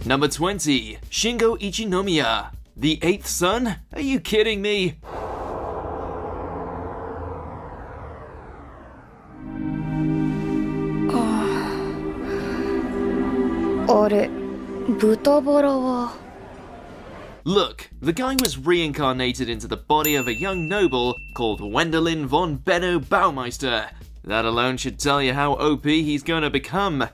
Number 20. Shingo Ichinomiya. The 8th son? Are you kidding me? Look, the guy was reincarnated into the body of a young noble called Wendelin von Benno Baumeister. That alone should tell you how OP he's gonna become.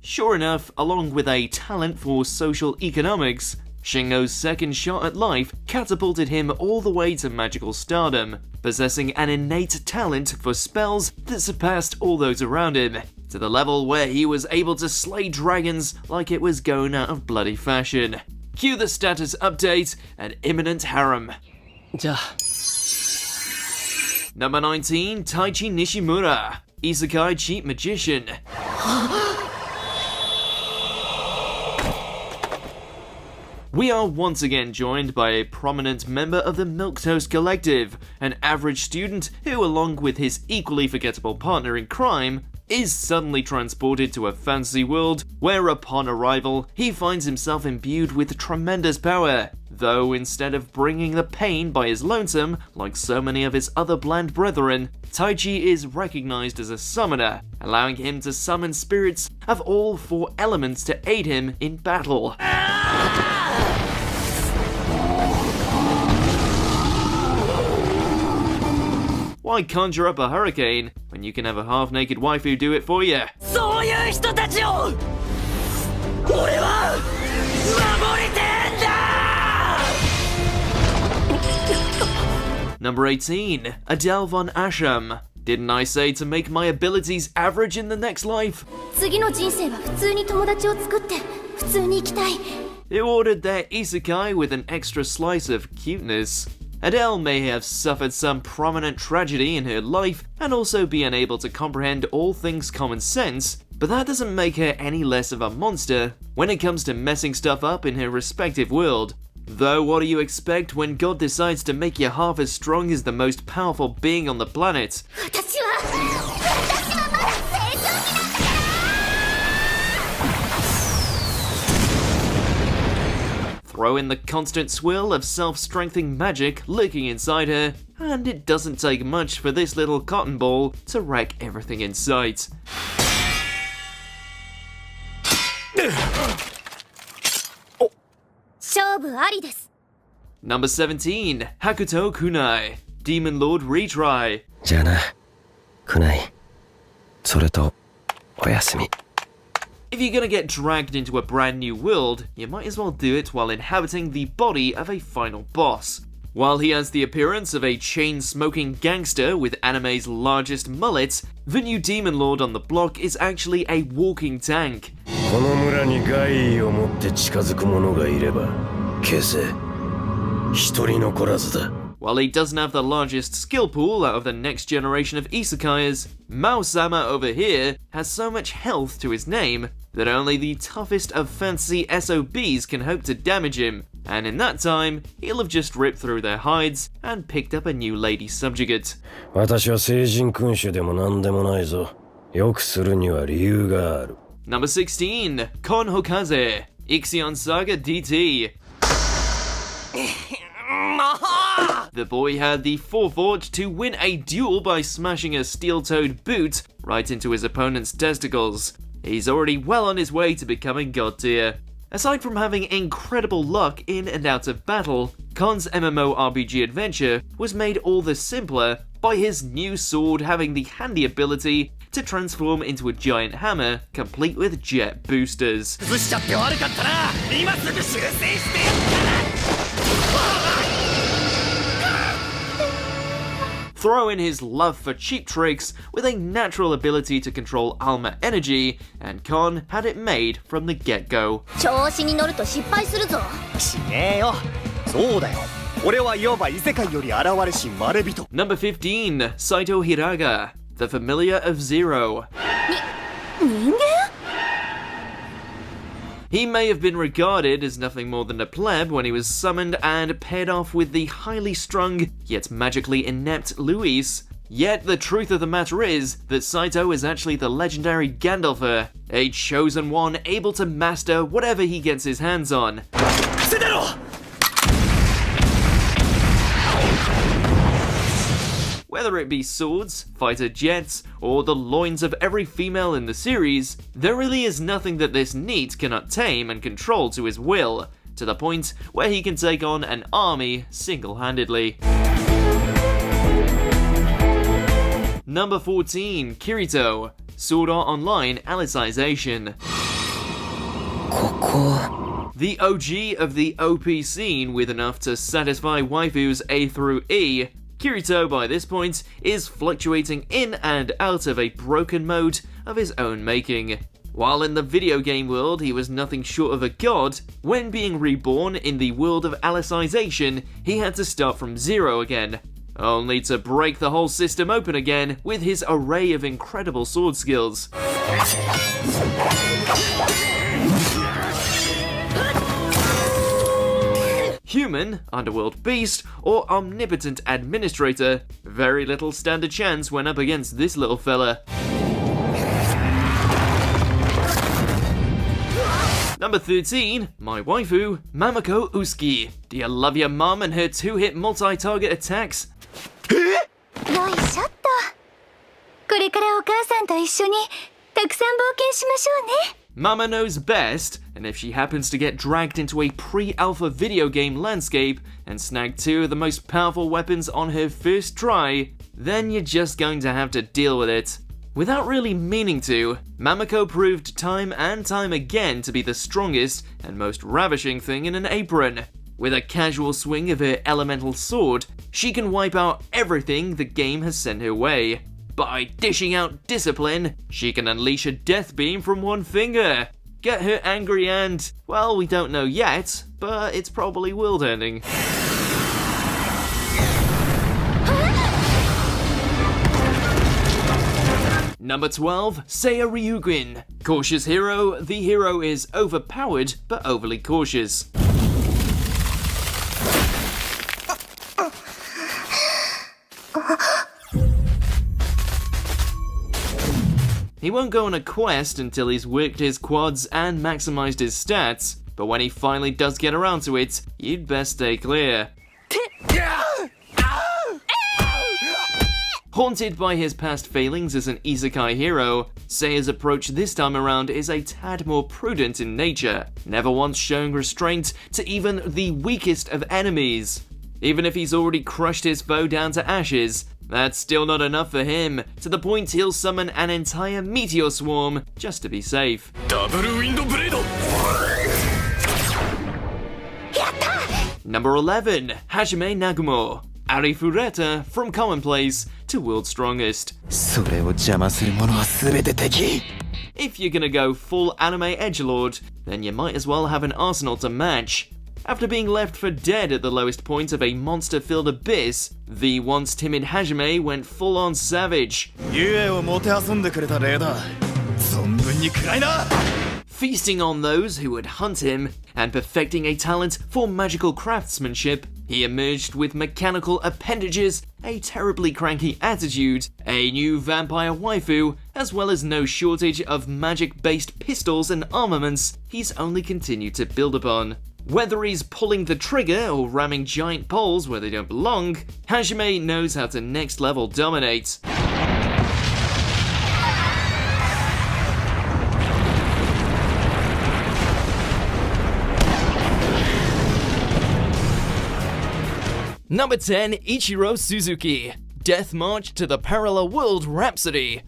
Sure enough, along with a talent for social economics, Shingo's second shot at life catapulted him all the way to magical stardom, possessing an innate talent for spells that surpassed all those around him, to the level where he was able to slay dragons like it was going out of bloody fashion. Cue the status update and imminent harem. Number 19, Taichi Nishimura, Isekai Cheat Magician. We are once again joined by a prominent member of the Milquetoast Collective, an average student who, along with his equally forgettable partner in crime, is suddenly transported to a fantasy world where upon arrival he finds himself imbued with tremendous power, though instead of bringing the pain by his lonesome like so many of his other bland brethren, Taichi is recognized as a summoner, allowing him to summon spirits of all 4 elements to aid him in battle. Why conjure up a hurricane when you can have a half-naked waifu do it for you? Number 18, Adele von Asham. Didn't I say to make my abilities average in the next life? Who ordered their isekai with an extra slice of cuteness? Adele may have suffered some prominent tragedy in her life and also be unable to comprehend all things common sense, but that doesn't make her any less of a monster when it comes to messing stuff up in her respective world. Though what do you expect when God decides to make you half as strong as the most powerful being on the planet? Throw in the constant swirl of self-strengthening magic lurking inside her, and it doesn't take much for this little cotton ball to wreck everything in sight. Number 17, Hakuto Kunai, Demon Lord Retry. If you're gonna get dragged into a brand new world, you might as well do it while inhabiting the body of a final boss. While he has the appearance of a chain-smoking gangster with anime's largest mullet, the new Demon Lord on the block is actually a walking tank. While he doesn't have the largest skill pool out of the next generation of isekais, Mao-sama over here has so much health to his name that only the toughest of fantasy SOBs can hope to damage him, and in that time, he'll have just ripped through their hides and picked up a new lady subjugate. Number 16, Kon Hokaze, Ixion Saga DT. The boy had the forethought to win a duel by smashing a steel-toed boot right into his opponent's testicles. He's already well on his way to becoming god tier. Aside from having incredible luck in and out of battle, Kon's MMORPG adventure was made all the simpler by his new sword having the handy ability to transform into a giant hammer complete with jet boosters. Throw in his love for cheap tricks with a natural ability to control Alma energy, and Kon had it made from the get-go. Number 15, Saito Hiraga, the familiar of Zero. He may have been regarded as nothing more than a pleb when he was summoned and paired off with the highly strung, yet magically inept Luis, Yet the truth of the matter is that Saito is actually the legendary Gandalfer, a chosen one able to master whatever he gets his hands on. Whether it be swords, fighter jets, or the loins of every female in the series, there really is nothing that this NEET cannot tame and control to his will, to the point where he can take on an army single-handedly. Number 14, Kirito, Sword Art Online Alicization. The OG of the OP scene with enough to satisfy waifus A through E, Kirito by this point is fluctuating in and out of a broken mode of his own making. While in the video game world he was nothing short of a god, when being reborn in the world of Alicization, he had to start from zero again, only to break the whole system open again with his array of incredible sword skills. Human, underworld beast, or omnipotent administrator, very little stand a chance when up against this little fella. Number 13, my waifu, Mamako Usuki. Do you love your mum and her 2-hit multi-target attacks? Mama knows best, and if she happens to get dragged into a pre-alpha video game landscape and snag 2 of the most powerful weapons on her first try, then you're just going to have to deal with it. Without really meaning to, Mamako proved time and time again to be the strongest and most ravishing thing in an apron. With a casual swing of her elemental sword, she can wipe out everything the game has sent her way. By dishing out discipline, she can unleash a death beam from one finger. Get her angry and, well, we don't know yet, but it's probably world-ending. Number 12, Seiya Ryugen. Cautious hero, the hero is overpowered but overly cautious. He won't go on a quest until he's worked his quads and maximised his stats, but when he finally does get around to it, you'd best stay clear. Haunted by his past failings as an isekai hero, Seiya's approach this time around is a tad more prudent in nature, never once showing restraint to even the weakest of enemies. Even if he's already crushed his foe down to ashes, that's still not enough for him, to the point he'll summon an entire meteor swarm just to be safe. Number 11, Hajime Nagumo, Arifureta from Commonplace to World's Strongest. If you're gonna go full anime edgelord, then you might as well have an arsenal to match. After being left for dead at the lowest point of a monster-filled abyss, the once timid Hajime went full-on savage. Feasting on those who would hunt him, and perfecting a talent for magical craftsmanship, he emerged with mechanical appendages, a terribly cranky attitude, a new vampire waifu, as well as no shortage of magic-based pistols and armaments he's only continued to build upon. Whether he's pulling the trigger or ramming giant poles where they don't belong, Hajime knows how to next level dominate. Number 10, Ichiro Suzuki, Death March to the Parallel World Rhapsody.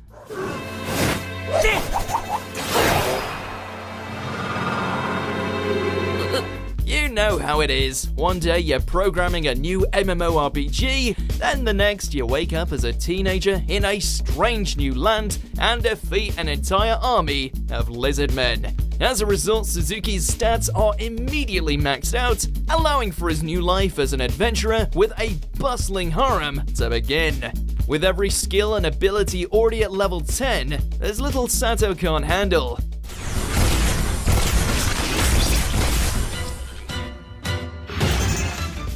You know how it is. One day you're programming a new MMORPG, then the next you wake up as a teenager in a strange new land and defeat an entire army of lizard men. As a result, Suzuki's stats are immediately maxed out, allowing for his new life as an adventurer with a bustling harem to begin. With every skill and ability already at level 10, there's little Sato can't handle.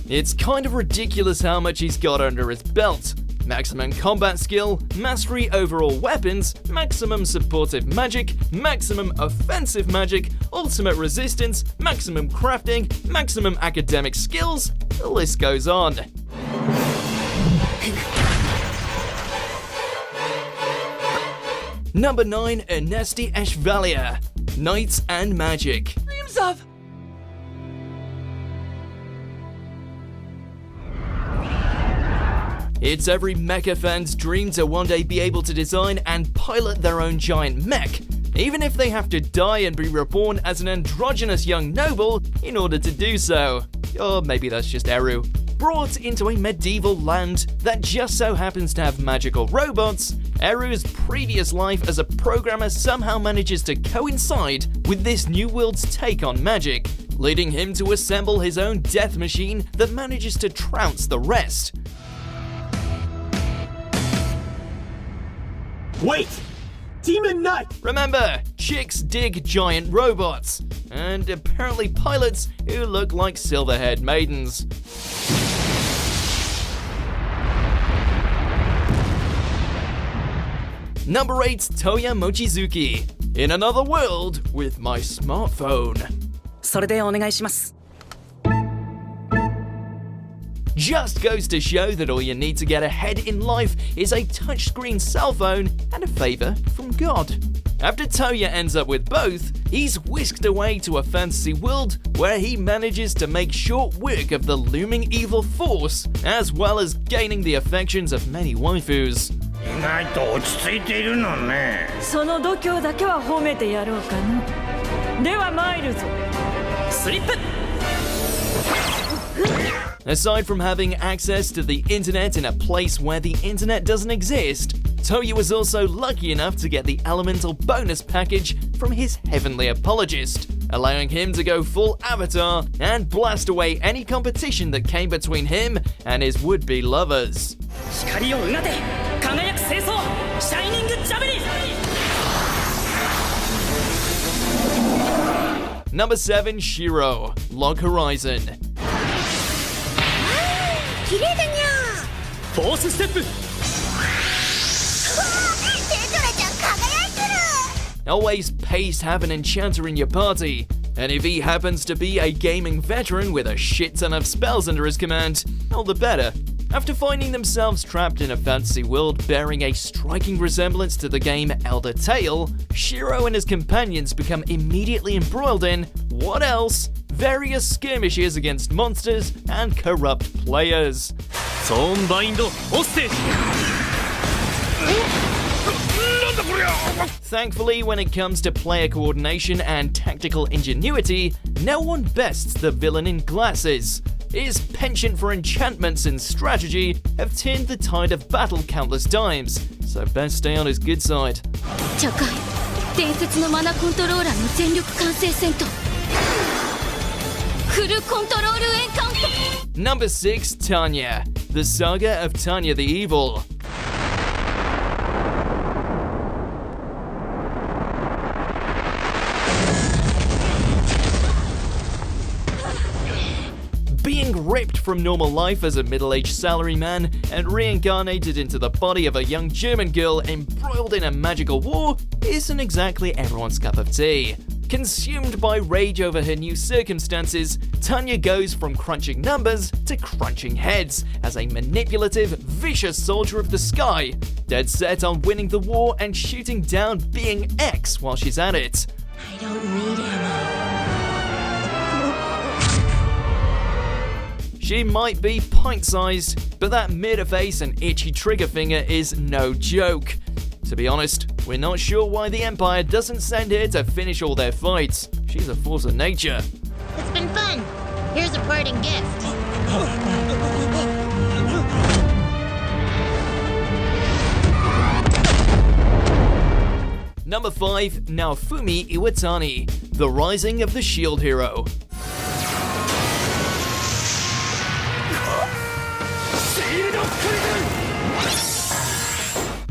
It's kind of ridiculous how much he's got under his belt. maximum combat skill, mastery over all weapons, maximum supportive magic, maximum offensive magic, ultimate resistance, maximum crafting, maximum academic skills, the list goes on. Number 9, Ernesti Eshvalia, Knights and Magic. It's every mecha fan's dream to one day be able to design and pilot their own giant mech, even if they have to die and be reborn as an androgynous young noble in order to do so. Or maybe that's just Eru. Brought into a medieval land that just so happens to have magical robots, Eru's previous life as a programmer somehow manages to coincide with this new world's take on magic, leading him to assemble his own death machine that manages to trounce the rest. Wait! Demon Knight! Remember, chicks dig giant robots, and apparently pilots who look like silver-haired maidens. Number 8, Toya Mochizuki, In Another World with My Smartphone. それでお願いします。 Just goes to show that all you need to get ahead in life is a touchscreen cell phone and a favor from God. After Toya ends up with both, he's whisked away to a fantasy world where he manages to make short work of the looming evil force, as well as gaining the affections of many waifus. 意外と落ち着いているのね。その度胸だけは褒めてやろうかな。では参るぞ。スリップ。 Aside from having access to the internet in a place where the internet doesn't exist, Toya was also lucky enough to get the elemental bonus package from his heavenly apologist, allowing him to go full avatar and blast away any competition that came between him and his would-be lovers. 光をうなて輝く清掃シャイニングジャベリン Number 7, Shiro, Log Horizon. 綺麗だにゃフォースステップ テトラちゃん輝いてる Always pays to have an enchanter in your party, and if he happens to be a gaming veteran with a shit ton of spells under his command, all the better. After finding themselves trapped in a fantasy world bearing a striking resemblance to the game Elder Tale, Shiro and his companions become immediately embroiled in, what else? Various skirmishes against monsters and corrupt players. Thankfully, when it comes to player coordination and tactical ingenuity, no one bests the villain in glasses. His penchant for enchantments and strategy have turned the tide of battle countless times, so best stay on his good side. 茶会伝説のマナコントローラーの全力完成戦闘フルコントロールエンカウント Number 6, Tanya, the Saga of Tanya the Evil. Being ripped from normal life as a middle-aged salaryman and reincarnated into the body of a young German girl embroiled in a magical war isn't exactly everyone's cup of tea. Consumed by rage over her new circumstances, Tanya goes from crunching numbers to crunching heads as a manipulative, vicious soldier of the sky, dead set on winning the war and shooting down Being X while she's at it. I don't need ammo She might be pint-sized, but that mid-face and itchy trigger finger is no joke. To be honest, we're not sure why the Empire doesn't send her to finish all their fights. She's a force of nature. It's been fun. Here's a parting gift. Number 5, Naofumi Iwatani, The Rising of the Shield Hero.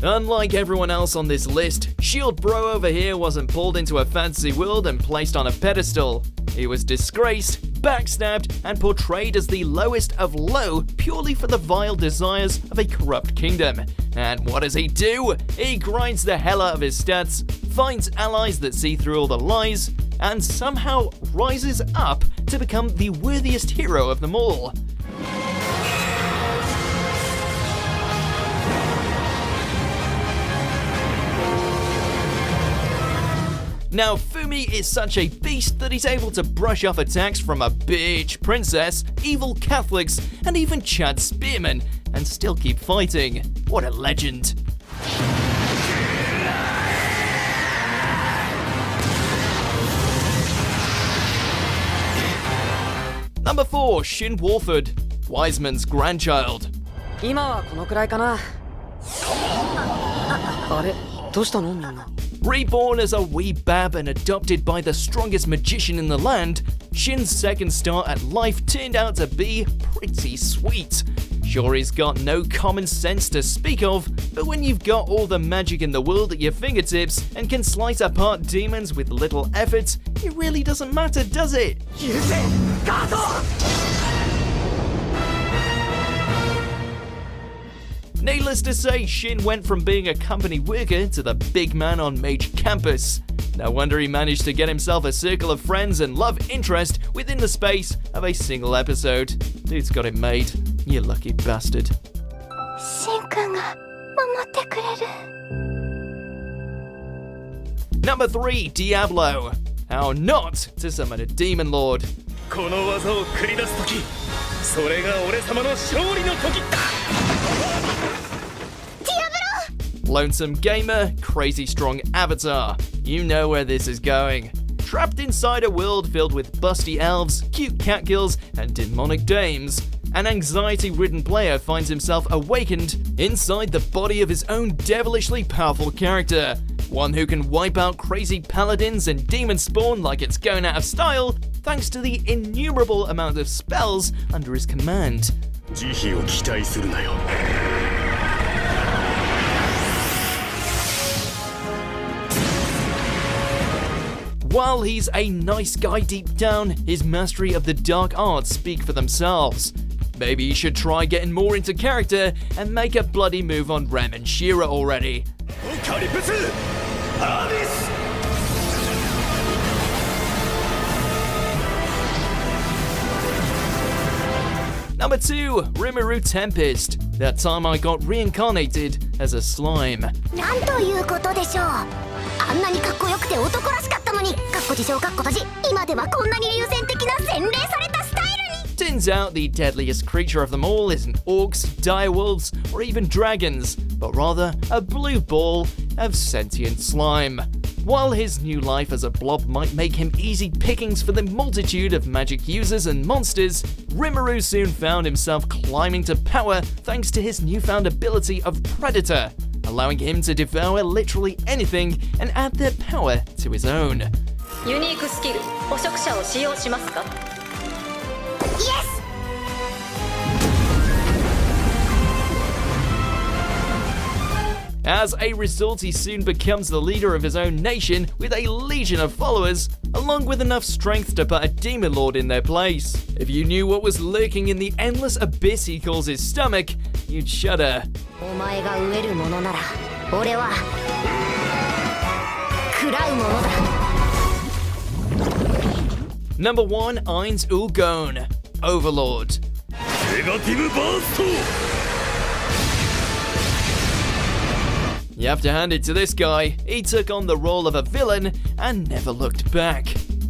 Unlike everyone else on this list, Shield Bro over here wasn't pulled into a fantasy world and placed on a pedestal. He was disgraced, backstabbed and portrayed as the lowest of low purely for the vile desires of a corrupt kingdom. And what does he do? He grinds the hell out of his stats, finds allies that see through all the lies, and somehow rises up to become the worthiest hero of them all. Now, Fumi is such a beast that he's able to brush off attacks from a bitch princess, evil Catholics, and even Chad Spearman, and still keep fighting. What a legend. Number 4, Shin Warford, Wiseman's grandchild. 今はこのくらいかな。あれ、どうしたのみんな。Reborn as a wee bab and adopted by the strongest magician in the land, Shin's second start at life turned out to be pretty sweet. Sure, he's got no common sense to speak of, but when you've got all the magic in the world at your fingertips and can slice apart demons with little effort, it really doesn't matter, does it? Needless to say, Shin went from being a company worker to the big man on Mage Campus. No wonder he managed to get himself a circle of friends and love interest within the space of a single episode. Dude's got it made. You lucky bastard. Number 3, Diablo. How not to summon a Demon Lord. この技を繰り出す時、それが俺様の勝利の時だ。 Lonesome gamer, crazy strong avatar. You know where this is going. Trapped inside a world filled with busty elves, cute catgirls, and demonic dames, an anxiety-ridden player finds himself awakened inside the body of his own devilishly powerful character. One who can wipe out crazy paladins and demon spawn like it's going out of style, thanks to the innumerable amount of spells under his command. 慈悲を期待するなよ。 While he's a nice guy deep down, his mastery of the dark arts speak for themselves. Maybe you should try getting more into character and make a bloody move on Rem and Shira already. Number 2, Rimuru Tempest. That time I got reincarnated as a slime. なんということでしょう。あんなにかっこよくて男らしかったのに、かっこ自称かっこ閉じ、今ではこんなに流線的な洗練されたスタイルに。 Turns out the deadliest creature of them all isn't orcs, direwolves, or even dragons, but rather a blue ball of sentient slime. While his new life as a blob might make him easy pickings for the multitude of magic users and monsters, Rimuru soon found himself climbing to power thanks to his newfound ability of Predator, allowing him to devour literally anything and add their power to his own. ユニークスキル、捕食者を使用しますか? Yes! As a result, he soon becomes the leader of his own nation with a legion of followers, along with enough strength to put a demon lord in their place. If you knew what was lurking in the endless abyss he calls his stomach, you'd shudder. お前が飢えるものなら、俺は食らうものだ。Number 1, Ainz Ooal Gown, Overlord. ネガティブバースト。 You have to hand it to this guy. He took on the role of a villain and never looked back.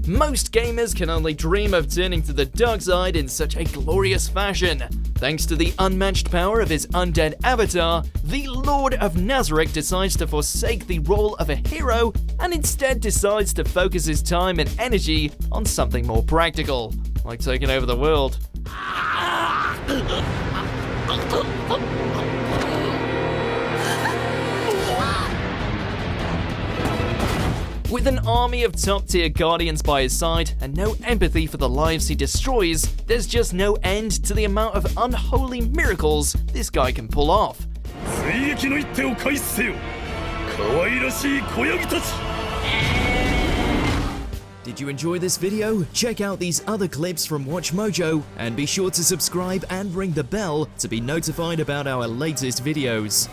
Most gamers can only dream of turning to the dark side in such a glorious fashion. Thanks to the unmatched power of his undead avatar, the Lord of Nazareth decides to forsake the role of a hero and instead decides to focus his time and energy on something more practical, like taking over the world. With an army of top-tier guardians by his side and no empathy for the lives he destroys, there's just no end to the amount of unholy miracles this guy can pull off. 追撃の一手を開始せよ。可愛らしい子ヤギたち。Did you enjoy this video? Check out these other clips from WatchMojo and be sure to subscribe and ring the bell to be notified about our latest videos.